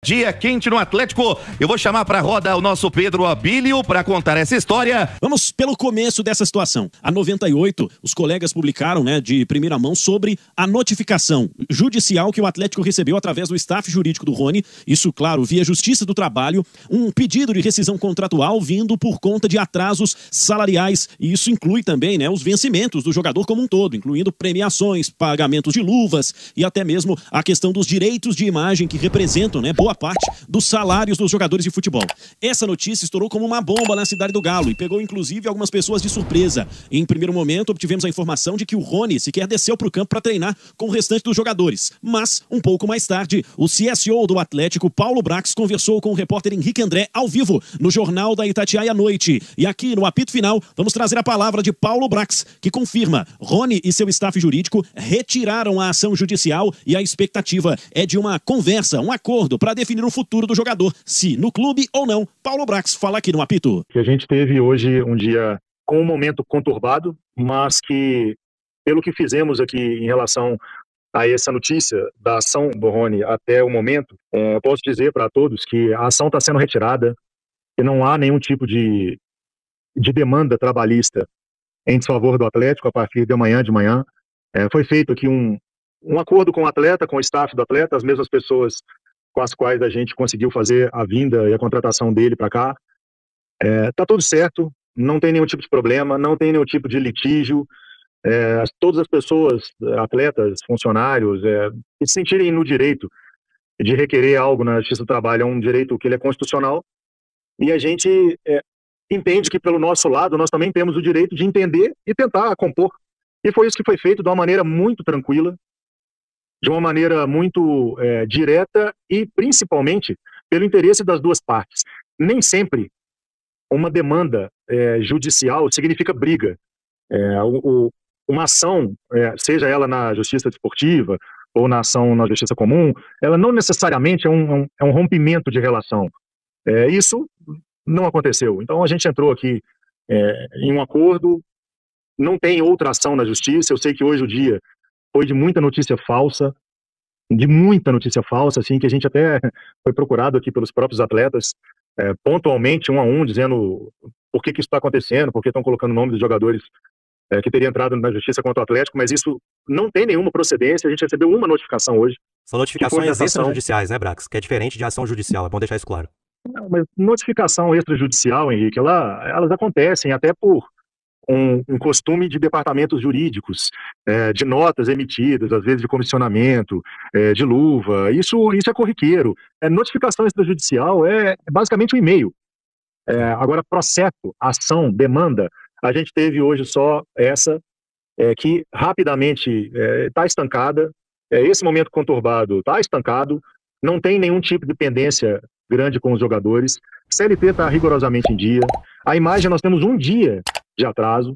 Dia quente no Atlético. Eu vou chamar para roda o nosso Pedro Abílio para contar essa história. Vamos pelo começo dessa situação. A 98, os colegas publicaram, de primeira mão sobre a notificação judicial que o Atlético recebeu através do staff jurídico do Rony. Isso, claro, via Justiça do Trabalho. Um pedido de rescisão contratual vindo por conta de atrasos salariais. E isso inclui também, os vencimentos do jogador como um todo, incluindo premiações, pagamentos de luvas e até mesmo a questão dos direitos de imagem que representam, boa parte dos salários dos jogadores de futebol. Essa notícia estourou como uma bomba na cidade do Galo e pegou inclusive algumas pessoas de surpresa. Em primeiro momento, obtivemos a informação de que o Rony sequer desceu para o campo para treinar com o restante dos jogadores. Mas, um pouco mais tarde, o CSO do Atlético, Paulo Brax, conversou com o repórter Henrique André ao vivo no Jornal da Itatiaia à noite. E aqui, no apito final, vamos trazer a palavra de Paulo Brax, que confirma: Rony e seu staff jurídico retiraram a ação judicial e a expectativa é de uma conversa, um acordo para definir o futuro do jogador, se no clube ou não. Paulo Brax fala aqui no apito. Que a gente teve hoje um dia com um momento conturbado, mas que, pelo que fizemos aqui em relação a essa notícia da ação do Rony até o momento, posso dizer para todos que a ação está sendo retirada, que não há nenhum tipo de demanda trabalhista em desfavor do Atlético a partir de amanhã de manhã. Foi feito aqui um acordo com o atleta, com o staff do atleta, as mesmas pessoas com as quais a gente conseguiu fazer a vinda e a contratação dele para cá. Tá tudo certo, não tem nenhum tipo de problema, não tem nenhum tipo de litígio. Todas as pessoas, atletas, funcionários, que se sentirem no direito de requerer algo na Justiça do Trabalho, é um direito que ele é constitucional, e a gente entende que, pelo nosso lado, nós também temos o direito de entender e tentar compor. E foi isso que foi feito de uma maneira muito tranquila, de uma maneira muito direta e, principalmente, pelo interesse das duas partes. Nem sempre uma demanda judicial significa briga. Uma ação, seja ela na justiça desportiva ou na ação na justiça comum, ela não necessariamente é um rompimento de relação. Isso não aconteceu. Então a gente entrou aqui em um acordo, não tem outra ação na justiça. Eu sei que hoje o dia foi de muita notícia falsa, assim, que a gente até foi procurado aqui pelos próprios atletas, pontualmente, um a um, dizendo por que isso está acontecendo, por que estão colocando o nome dos jogadores que teria entrado na justiça contra o Atlético, mas isso não tem nenhuma procedência. A gente recebeu uma notificação hoje. São notificações extrajudiciais, né, Brax? Que é diferente de ação judicial, é bom deixar isso claro. Não, mas notificação extrajudicial, Henrique, elas acontecem até por um costume de departamentos jurídicos, de notas emitidas, às vezes de comissionamento, de luva. Isso é corriqueiro. Notificação extrajudicial é basicamente um e-mail. Agora, processo, ação, demanda, a gente teve hoje só essa, que rapidamente está estancada. Esse momento conturbado está estancado, não tem nenhum tipo de pendência grande com os jogadores. CLT está rigorosamente em dia. A imagem, nós temos um dia de atraso.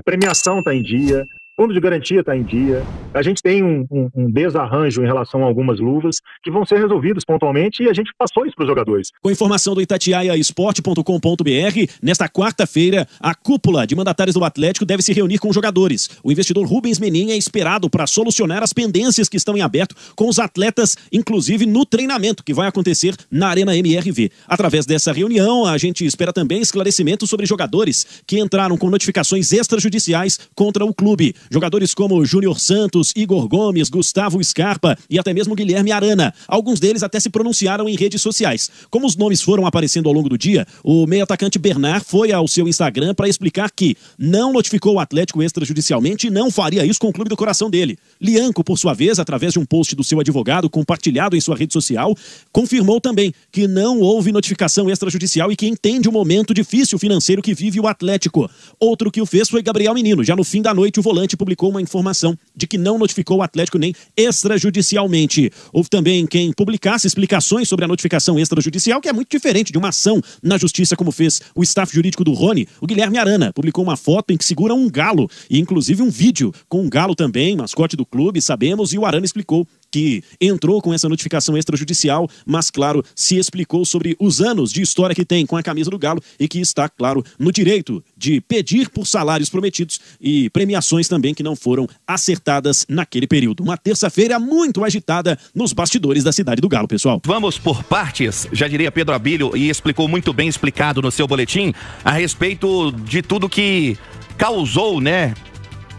Premiação está em dia. Fundo de garantia está em dia. A gente tem um desarranjo em relação a algumas luvas que vão ser resolvidos pontualmente e a gente passou isso para os jogadores. Com informação do itatiaiasport.com.br, nesta quarta-feira, a cúpula de mandatários do Atlético deve se reunir com os jogadores. O investidor Rubens Menin é esperado para solucionar as pendências que estão em aberto com os atletas, inclusive no treinamento que vai acontecer na Arena MRV. Através dessa reunião, a gente espera também esclarecimentos sobre jogadores que entraram com notificações extrajudiciais contra o clube. Jogadores como Júnior Santos, Igor Gomes, Gustavo Scarpa e até mesmo Guilherme Arana. Alguns deles até se pronunciaram em redes sociais. Como os nomes foram aparecendo ao longo do dia, o meio-atacante Bernard foi ao seu Instagram para explicar que não notificou o Atlético extrajudicialmente e não faria isso com o clube do coração dele. Lianco, por sua vez, através de um post do seu advogado compartilhado em sua rede social, confirmou também que não houve notificação extrajudicial e que entende o momento difícil financeiro que vive o Atlético. Outro que o fez foi Gabriel Menino. Já no fim da noite, o volante publicou uma informação de que não notificou o Atlético nem extrajudicialmente. Houve também quem publicasse explicações sobre a notificação extrajudicial, que é muito diferente de uma ação na justiça, como fez o staff jurídico do Rony. O Guilherme Arana publicou uma foto em que segura um galo e inclusive um vídeo com um galo também, mascote do clube, sabemos, e o Arana explicou que entrou com essa notificação extrajudicial, mas, claro, se explicou sobre os anos de história que tem com a camisa do Galo e que está, claro, no direito de pedir por salários prometidos e premiações também que não foram acertadas naquele período. Uma terça-feira muito agitada nos bastidores da cidade do Galo, pessoal. Vamos por partes, já diria Pedro Abílio, e explicou muito bem explicado no seu boletim a respeito de tudo que causou, né,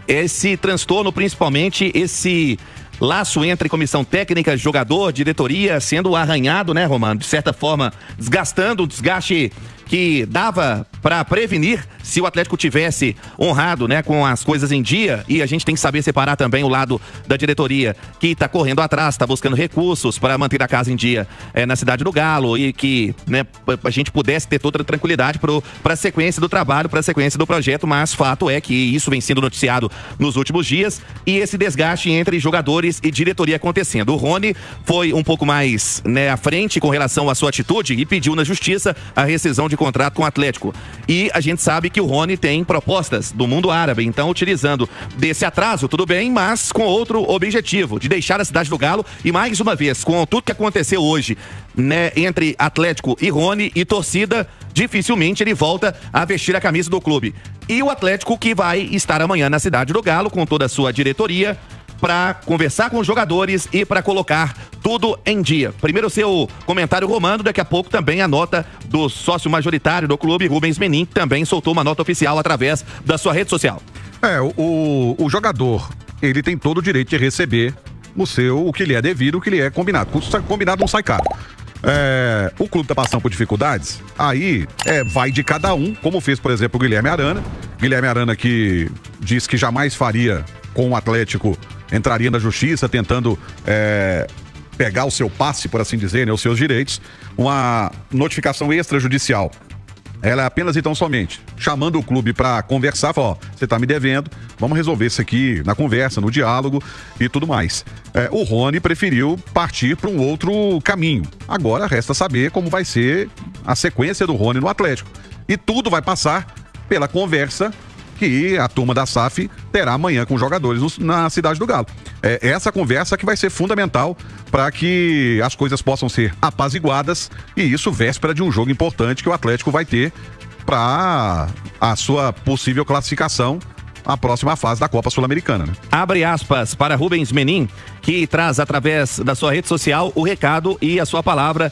esse transtorno, principalmente esse laço entre comissão técnica, jogador, diretoria, sendo arranhado, né, Romano? De certa forma, desgastando, um desgaste que dava para prevenir se o Atlético tivesse honrado, né, com as coisas em dia. E a gente tem que saber separar também o lado da diretoria, que está correndo atrás, está buscando recursos para manter a casa em dia na cidade do Galo, e que, né, a gente pudesse ter toda a tranquilidade para a sequência do trabalho, para a sequência do projeto. Mas fato é que isso vem sendo noticiado nos últimos dias, e esse desgaste entre jogadores e diretoria acontecendo. O Rony foi um pouco mais, né, à frente com relação à sua atitude e pediu na justiça a rescisão de contrato com o Atlético. E a gente sabe que o Rony tem propostas do mundo árabe, então utilizando desse atraso, tudo bem, mas com outro objetivo, de deixar a cidade do Galo. E mais uma vez, com tudo que aconteceu hoje, né, entre Atlético e Rony e torcida, dificilmente ele volta a vestir a camisa do clube. E o Atlético, que vai estar amanhã na cidade do Galo com toda a sua diretoria, para conversar com os jogadores e para colocar tudo em dia. Primeiro o seu comentário, Romano, daqui a pouco também a nota do sócio majoritário do clube, Rubens Menin, que também soltou uma nota oficial através da sua rede social. O jogador, ele tem todo o direito de receber o que lhe é devido, o que lhe é combinado. Combinado não sai caro. O clube está passando por dificuldades, aí vai de cada um, como fez, por exemplo, o Guilherme Arana. Guilherme Arana, que diz que jamais faria com o Atlético, entraria na justiça tentando pegar o seu passe, por assim dizer, né, os seus direitos. Uma notificação extrajudicial, ela é apenas então somente chamando o clube para conversar, falar, ó, você tá me devendo, vamos resolver isso aqui na conversa, no diálogo e tudo mais. O Rony preferiu partir para um outro caminho. Agora resta saber como vai ser a sequência do Rony no Atlético. E tudo vai passar pela conversa que a turma da SAF terá amanhã com os jogadores na cidade do Galo. Essa conversa que vai ser fundamental para que as coisas possam ser apaziguadas, e isso véspera de um jogo importante que o Atlético vai ter para a sua possível classificação à próxima fase da Copa Sul-Americana, né? Abre aspas para Rubens Menin, que traz através da sua rede social o recado e a sua palavra,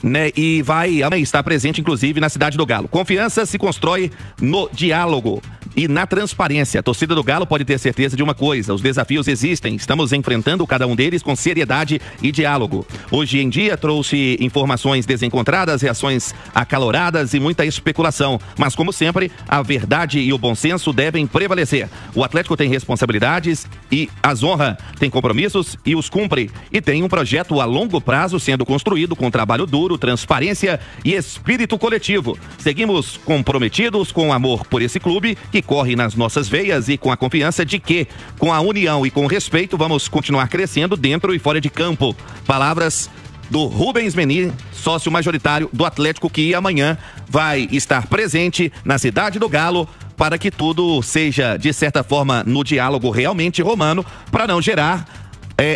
né, e vai estar presente, inclusive, na cidade do Galo. Confiança se constrói no diálogo e na transparência. A torcida do Galo pode ter certeza de uma coisa: os desafios existem, estamos enfrentando cada um deles com seriedade e diálogo. Hoje em dia trouxe informações desencontradas, reações acaloradas e muita especulação, mas como sempre, a verdade e o bom senso devem prevalecer. O Atlético tem responsabilidades e as honra, tem compromissos e os cumpre, e tem um projeto a longo prazo sendo construído com trabalho duro, transparência e espírito coletivo. Seguimos comprometidos com o amor por esse clube que corre nas nossas veias e com a confiança de que, com a união e com o respeito, vamos continuar crescendo dentro e fora de campo. Palavras do Rubens Menin, sócio majoritário do Atlético, que amanhã vai estar presente na cidade do Galo para que tudo seja, de certa forma, no diálogo realmente, Romano, para não gerar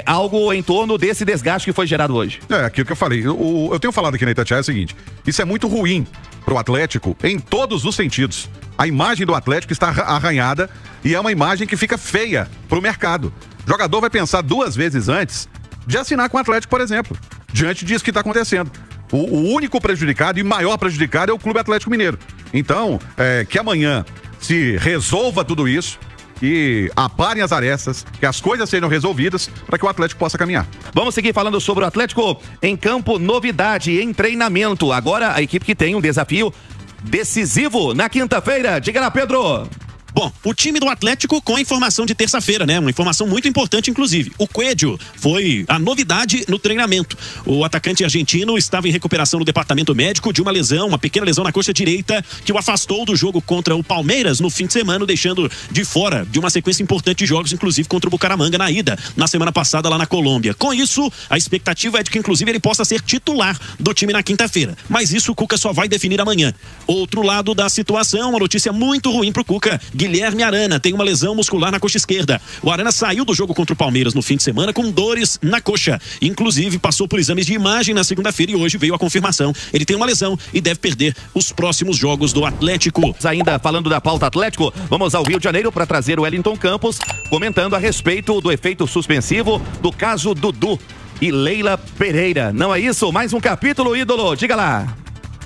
algo em torno desse desgaste que foi gerado hoje. Aquilo que eu falei. Eu tenho falado aqui na Itatiaia é o seguinte: isso é muito ruim pro Atlético em todos os sentidos. A imagem do Atlético está arranhada e é uma imagem que fica feia pro mercado. O jogador vai pensar duas vezes antes de assinar com o Atlético, por exemplo, diante disso que está acontecendo. O único prejudicado e maior prejudicado é o Clube Atlético Mineiro. Então, que amanhã se resolva tudo isso e aparem as arestas, que as coisas sejam resolvidas para que o Atlético possa caminhar. Vamos seguir falando sobre o Atlético em campo, novidade em treinamento. Agora a equipe que tem um desafio decisivo na quinta-feira. Diga lá, Pedro. Bom, o time do Atlético com a informação de terça-feira, né? Uma informação muito importante, inclusive. O Coelho foi a novidade no treinamento. O atacante argentino estava em recuperação no departamento médico de uma lesão, uma pequena lesão na coxa direita, que o afastou do jogo contra o Palmeiras no fim de semana, deixando de fora de uma sequência importante de jogos, inclusive contra o Bucaramanga na ida, na semana passada lá na Colômbia. Com isso, a expectativa é de que, inclusive, ele possa ser titular do time na quinta-feira. Mas isso o Cuca só vai definir amanhã. Outro lado da situação, uma notícia muito ruim pro Cuca: Guilherme Guilherme Arana tem uma lesão muscular na coxa esquerda. O Arana saiu do jogo contra o Palmeiras no fim de semana com dores na coxa. Inclusive, passou por exames de imagem na segunda-feira e hoje veio a confirmação. Ele tem uma lesão e deve perder os próximos jogos do Atlético. Ainda falando da pauta Atlético, vamos ao Rio de Janeiro para trazer o Wellington Campos comentando a respeito do efeito suspensivo do caso Dudu e Leila Pereira. Não é isso? Mais um capítulo, ídolo. Diga lá.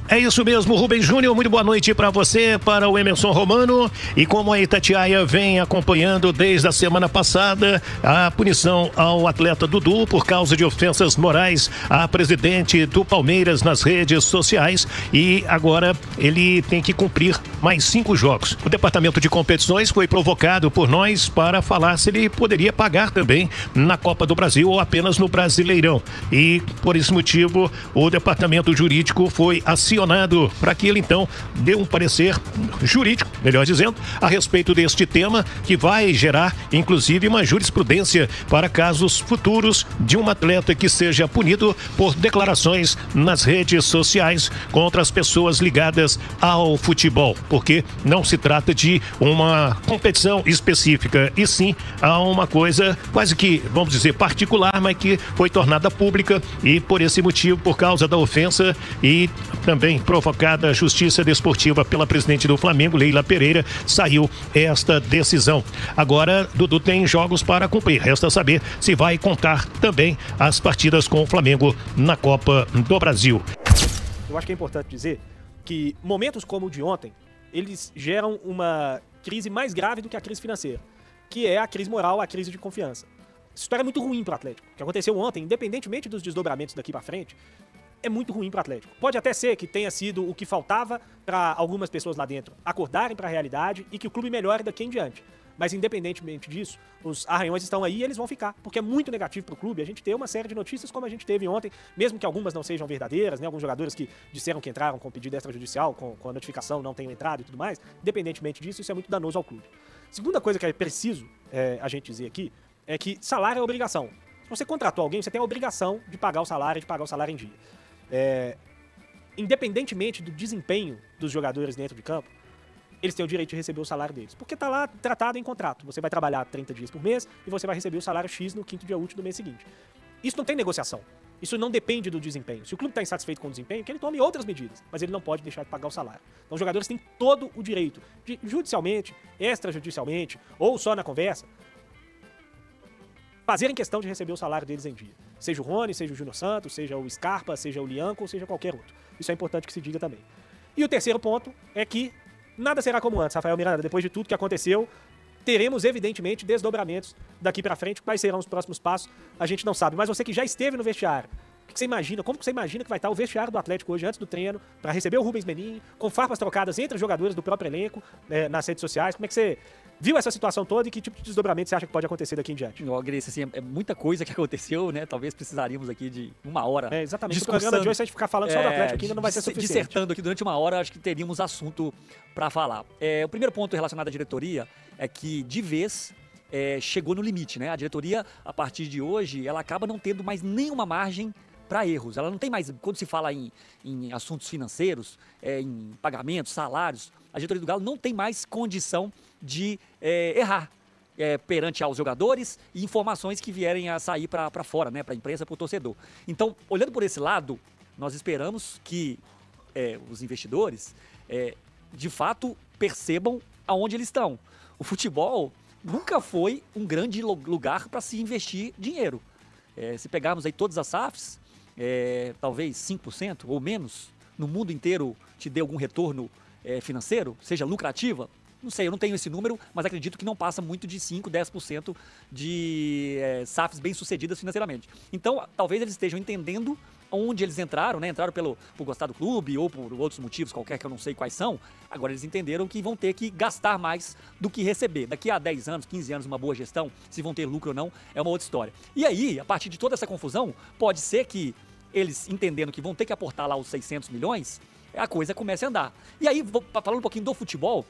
É isso mesmo, Rubens Júnior, muito boa noite para você, para o Emerson Romano. E como a Itatiaia vem acompanhando desde a semana passada a punição ao atleta Dudu por causa de ofensas morais à presidente do Palmeiras nas redes sociais, e agora ele tem que cumprir mais 5 jogos. O departamento de competições foi provocado por nós para falar se ele poderia pagar também na Copa do Brasil ou apenas no Brasileirão. E por esse motivo o departamento jurídico foi acionado para que ele então dê um parecer jurídico, melhor dizendo, a respeito deste tema, que vai gerar inclusive uma jurisprudência para casos futuros de um atleta que seja punido por declarações nas redes sociais contra as pessoas ligadas ao futebol, porque não se trata de uma competição específica, e sim a uma coisa quase que, vamos dizer, particular, mas que foi tornada pública, e por esse motivo, por causa da ofensa e também provocada a Justiça Desportiva pela presidente do Flamengo, Leila Pereira, saiu esta decisão. Agora, Dudu tem jogos para cumprir. Resta saber se vai contar também as partidas com o Flamengo na Copa do Brasil. Eu acho que é importante dizer que momentos como o de ontem, eles geram uma crise mais grave do que a crise financeira, que é a crise moral, a crise de confiança. Essa história é muito ruim para o Atlético. O que aconteceu ontem, independentemente dos desdobramentos daqui para frente, é muito ruim para o Atlético. Pode até ser que tenha sido o que faltava para algumas pessoas lá dentro acordarem para a realidade e que o clube melhore daqui em diante. Mas independentemente disso, os arranhões estão aí e eles vão ficar, porque é muito negativo para o clube a gente ter uma série de notícias como a gente teve ontem, mesmo que algumas não sejam verdadeiras, né? Alguns jogadores que disseram que entraram com pedido extrajudicial, com a notificação não tenham entrado e tudo mais. Independentemente disso, isso é muito danoso ao clube. Segunda coisa que é preciso a gente dizer aqui é que salário é obrigação. Se você contratou alguém, você tem a obrigação de pagar o salário em dia. Independentemente do desempenho dos jogadores dentro de campo, eles têm o direito de receber o salário deles, porque está lá tratado em contrato. Você vai trabalhar 30 dias por mês e você vai receber o salário X no 5º dia útil do mês seguinte. Isso não tem negociação. Isso não depende do desempenho. Se o clube está insatisfeito com o desempenho, que ele tome outras medidas, mas ele não pode deixar de pagar o salário. Então os jogadores têm todo o direito de, judicialmente, extrajudicialmente, ou só na conversa, fazerem questão de receber o salário deles em dia. Seja o Rony, seja o Júnior Santos, seja o Scarpa, seja o Lianco, ou seja qualquer outro. Isso é importante que se diga também. E o terceiro ponto é que nada será como antes, Rafael Miranda. Depois de tudo que aconteceu, teremos, evidentemente, desdobramentos daqui pra frente. Quais serão os próximos passos, a gente não sabe. Mas você que já esteve no vestiário, o que você imagina? Como que você imagina que vai estar o vestiário do Atlético hoje, antes do treino, para receber o Rubens Menin, com farpas trocadas entre os jogadores do próprio elenco, nas redes sociais? Como é que você viu essa situação toda e que tipo de desdobramento você acha que pode acontecer daqui em diante? Grace, assim, é muita coisa que aconteceu, né? Talvez precisaríamos aqui de 1 hora. Exatamente. O programa de hoje, se a gente ficar falando só do Atlético aqui, ainda não vai ser suficiente. Dissertando aqui durante 1 hora, acho que teríamos assunto para falar. O primeiro ponto relacionado à diretoria é que, de vez, chegou no limite, né? A diretoria, a partir de hoje, ela acaba não tendo mais nenhuma margem para erros. Ela não tem mais, quando se fala em assuntos financeiros, em pagamentos, salários, a diretoria do Galo não tem mais condição de errar perante aos jogadores e informações que vierem a sair para fora, né, para a imprensa, para o torcedor. Então, olhando por esse lado, nós esperamos que os investidores, de fato, percebam aonde eles estão. O futebol nunca foi um grande lugar para se investir dinheiro. Se pegarmos aí todas as SAFs, talvez 5% ou menos, no mundo inteiro te dê algum retorno financeiro, seja lucrativa, não sei, eu não tenho esse número, mas acredito que não passa muito de 5%, 10% de SAFs bem-sucedidas financeiramente. Então, talvez eles estejam entendendo onde eles entraram, né? Entraram por gostar do clube ou por outros motivos qualquer que eu não sei quais são. Agora eles entenderam que vão ter que gastar mais do que receber. Daqui a 10 anos, 15 anos, uma boa gestão, se vão ter lucro ou não, é uma outra história. E aí, a partir de toda essa confusão, pode ser que eles, entendendo que vão ter que aportar lá os 600 milhões, a coisa comece a andar. E aí, falando um pouquinho do futebol,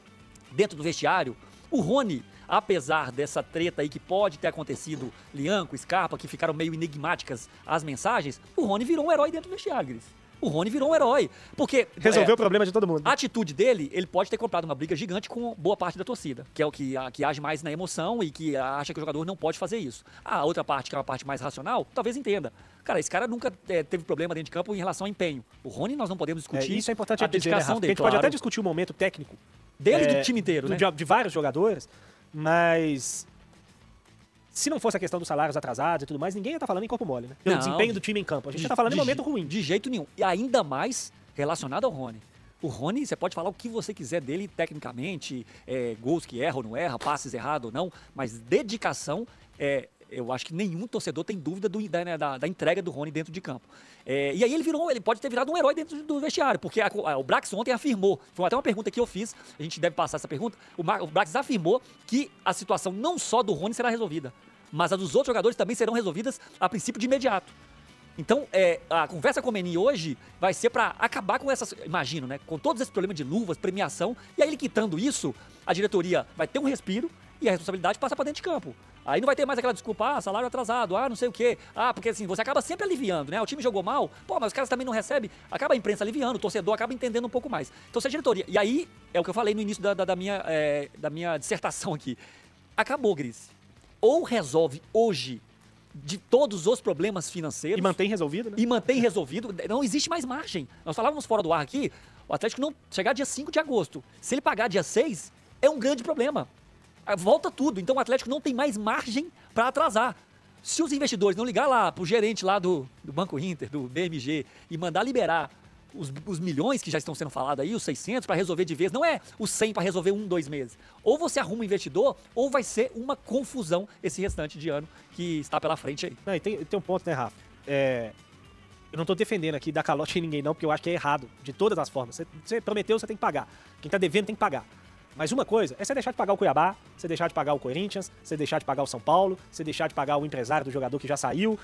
dentro do vestiário, o Rony, apesar dessa treta aí que pode ter acontecido, Lianco, Scarpa, que ficaram meio enigmáticas as mensagens, o Rony virou um herói dentro do vestiário, Gris. O Rony virou um herói. Porque Resolveu o problema de todo mundo. a atitude dele, ele pode ter comprado uma briga gigante com boa parte da torcida, que é o que age mais na emoção e que acha que o jogador não pode fazer isso. A outra parte, que é uma parte mais racional, talvez entenda. Cara, esse cara nunca teve problema dentro de campo em relação ao empenho. O Rony, nós não podemos discutir isso é importante a dizer, né, dedicação Rafa? dele. A gente pode claro. até discutir o momento técnico Dele e do time inteiro, né? de vários jogadores, mas se não fosse a questão dos salários atrasados e tudo mais, ninguém ia estar falando em corpo mole, né? Pelo Não, desempenho do time em campo. A gente já tá falando em momento ruim. De jeito nenhum. E ainda mais relacionado ao Rony. O Rony, você pode falar o que você quiser dele tecnicamente, gols que erra ou não erra, passes errados ou não, mas dedicação, eu acho que nenhum torcedor tem dúvida da entrega do Rony dentro de campo. E aí ele pode ter virado um herói dentro do vestiário, porque o Brax ontem afirmou, foi até uma pergunta que eu fiz, a gente deve passar essa pergunta, o Brax afirmou que a situação não só do Rony será resolvida, mas a dos outros jogadores também serão resolvidas a princípio de imediato. Então, a conversa com o Meni hoje vai ser para acabar com essas, imagino, né, com todos esses problemas de luvas, premiação, e aí ele quitando isso, a diretoria vai ter um respiro e a responsabilidade passa para dentro de campo. Aí não vai ter mais aquela desculpa, salário atrasado, não sei o quê. Porque assim, você acaba sempre aliviando, né? O time jogou mal, mas os caras também não recebem, acaba a imprensa aliviando, o torcedor acaba entendendo um pouco mais. Então, se a diretoria... E aí, é o que eu falei no início da minha dissertação aqui. Acabou, Gris. Ou resolve hoje de todos os problemas financeiros... E mantém resolvido, né? E mantém resolvido. Não existe mais margem. Nós falávamos fora do ar aqui, o Atlético não chegar dia 5 de agosto. Se ele pagar dia 6, é um grande problema. Volta tudo. Então o Atlético não tem mais margem para atrasar. Se os investidores não ligar lá pro gerente lá do Banco Inter, do BMG, e mandar liberar os milhões que já estão sendo falados aí, os 600 para resolver de vez, não é os 100 para resolver 2 meses. Ou você arruma um investidor, ou vai ser uma confusão esse restante de ano que está pela frente aí. Não, e tem um ponto, né, Rafa? Eu não tô defendendo aqui dar calote em ninguém não, porque eu acho que é errado, de todas as formas. Você prometeu, você tem que pagar. Quem tá devendo tem que pagar. Mas uma coisa é você deixar de pagar o Cuiabá, você deixar de pagar o Corinthians, você deixar de pagar o São Paulo, você deixar de pagar o empresário do jogador que já saiu.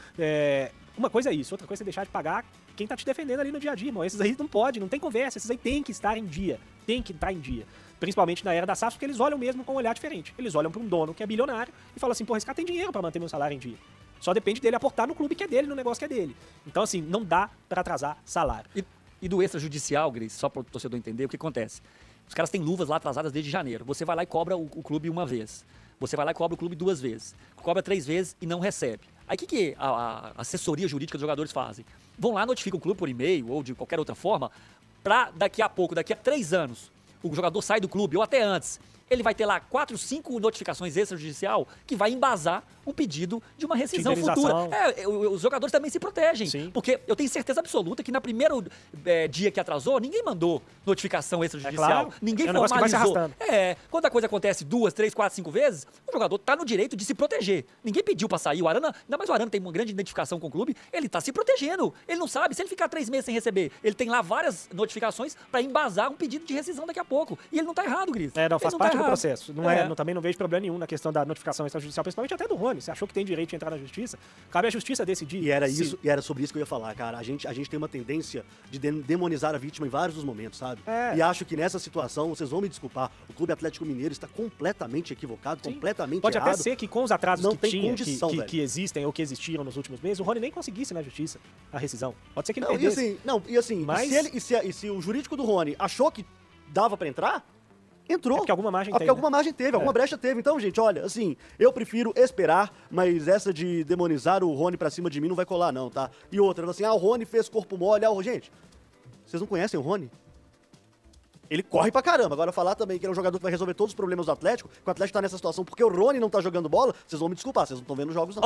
Uma coisa é isso, outra coisa é deixar de pagar quem tá te defendendo ali no dia a dia, irmão. Esses aí não pode, não tem conversa, esses aí tem que estar em dia, tem que estar em dia. Principalmente na era da SAF, porque eles olham mesmo com um olhar diferente. Eles olham para um dono que é bilionário e falam assim, porra, esse cara tem dinheiro para manter meu salário em dia. Só depende dele aportar no clube que é dele, no negócio que é dele. Então, assim, não dá para atrasar salário. E do extrajudicial, Gris, só para o torcedor entender o que acontece. Os caras têm luvas lá atrasadas desde janeiro. Você vai lá e cobra o clube uma vez. Você vai lá e cobra o clube 2 vezes. Cobra 3 vezes e não recebe. Aí o que a assessoria jurídica dos jogadores fazem? Vão lá, notificam o clube por e-mail ou de qualquer outra forma, para daqui a pouco, daqui a 3 anos, o jogador sai do clube, ou até antes, ele vai ter lá 4, 5 notificações extrajudicial que vai embasar um pedido de uma rescisão futura. Os jogadores também se protegem. Sim. Porque eu tenho certeza absoluta que no primeiro dia que atrasou, ninguém mandou notificação extrajudicial. Claro. Ninguém um formalizou. Quando a coisa acontece 2, 3, 4, 5 vezes, o jogador tá no direito de se proteger. Ninguém pediu pra sair. O Arana, ainda mais o Arana tem uma grande identificação com o clube, ele tá se protegendo. Ele não sabe, se ele ficar 3 meses sem receber, ele tem lá várias notificações pra embasar um pedido de rescisão daqui a pouco. E ele não tá errado, Gris. Não, faz parte do processo. Também não vejo problema nenhum na questão da notificação extrajudicial, principalmente até do Rony. Você achou que tem direito de entrar na justiça? Cabe à justiça decidir. E era sobre isso que eu ia falar, cara. A gente tem uma tendência de demonizar a vítima em vários dos momentos, sabe? E acho que nessa situação, vocês vão me desculpar, o Clube Atlético Mineiro está completamente equivocado, completamente Pode errado. até ser que com os atrasos não que tem tinha, condição, que existem ou que existiram nos últimos meses, o Rony nem conseguisse na justiça a rescisão. Pode ser que ele não, perdesse. Mas... se o jurídico do Rony achou que dava pra entrar, entrou. Porque alguma margem teve. Alguma margem teve, alguma brecha teve. Então, gente, olha, assim, eu prefiro esperar, mas essa de demonizar o Rony pra cima de mim não vai colar, não, tá? E outra, assim, o Rony fez corpo mole. Gente, vocês não conhecem o Rony? Ele corre pra caramba. Agora, falar também que ele é um jogador que vai resolver todos os problemas do Atlético, que o Atlético tá nessa situação porque o Rony não tá jogando bola, vocês vão me desculpar, vocês não estão vendo os jogos, não.